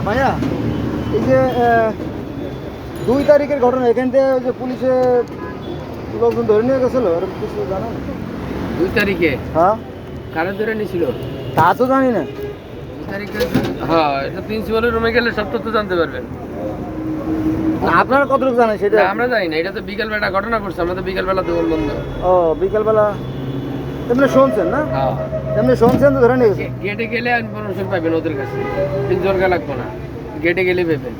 আচ্ছা ভাইয়া, এই যে 2 তারিখের ঘটনা, এখান থেকে ওই যে পুলিশে লোকজন ধরে নিয়ে গেছিল, এরকম কিছু জানেন? 2 তারিখে হ্যাঁ, কারা ধরে নিয়েছিল? তা তো জানি না। 2 তারিখে, হ্যাঁ, এটা প্রিন্সিপালের রুমে গেলে সব তথ্য জানতে পারবেন। না, আপনারা কতটুকু জানেন সেটা? না, আমরা জানি না, এটা তো বিকেলবেলা ঘটনা করছে, আমরা তো বিকেলবেলা দোকান বন্ধ। ও, বিকেলবেলা এমনি শুনছেন না? হ্যাঁ, এমনি শুনছেন তো ধরে নিয়ে গেছে। গেটে গেলে ইনফরমেশন পাবেন ওদের কাছে, জোরগা লাগবে না, গেটে গেলে পাবেন।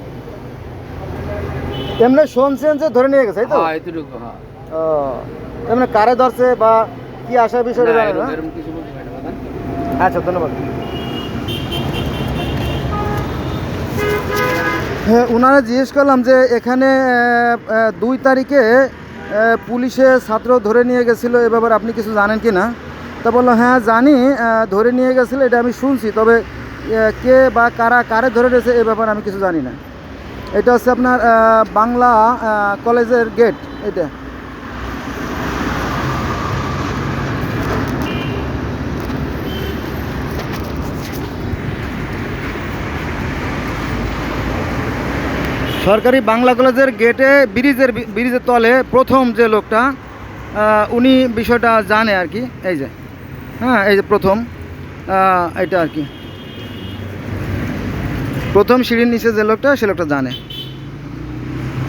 এমনি শুনছেন যে ধরে নিয়ে গেছে, তাই তো? হ্যাঁ, এতটুকু, হ্যাঁ। ও, এমনি কারে ধরছে বা কি আসার বিষয়টা না, জানেন না? এরকম কিছু বলতে পারি না দাদা। আচ্ছা, ধন্যবাদ। হ্যাঁ, ওনারা জিজ্ঞেস করলাম যে এখানে 2 তারিখে পুলিশে ছাত্র ধরে নিয়ে গেছিলো, এ ব্যাপারে আপনি কিছু জানেন কি না? তা বললো হ্যাঁ জানি, ধরে নিয়ে গেছিলো এটা আমি শুনছি, তবে কে বা কারে ধরে নিয়েছে এ ব্যাপারে আমি কিছু জানি না। এটা হচ্ছে আপনার বাংলা কলেজের গেট এটা। সরকারি বাংলা কলেজের গেটে ব্রিজের তলে প্রথম যে লোকটা, উনি বিষয়টা জানে আর কি। এই যে, হ্যাঁ, এই যে প্রথম এটা আর কি, প্রথম সিঁড়ির নিচে যে লোকটা, সে লোকটা জানে।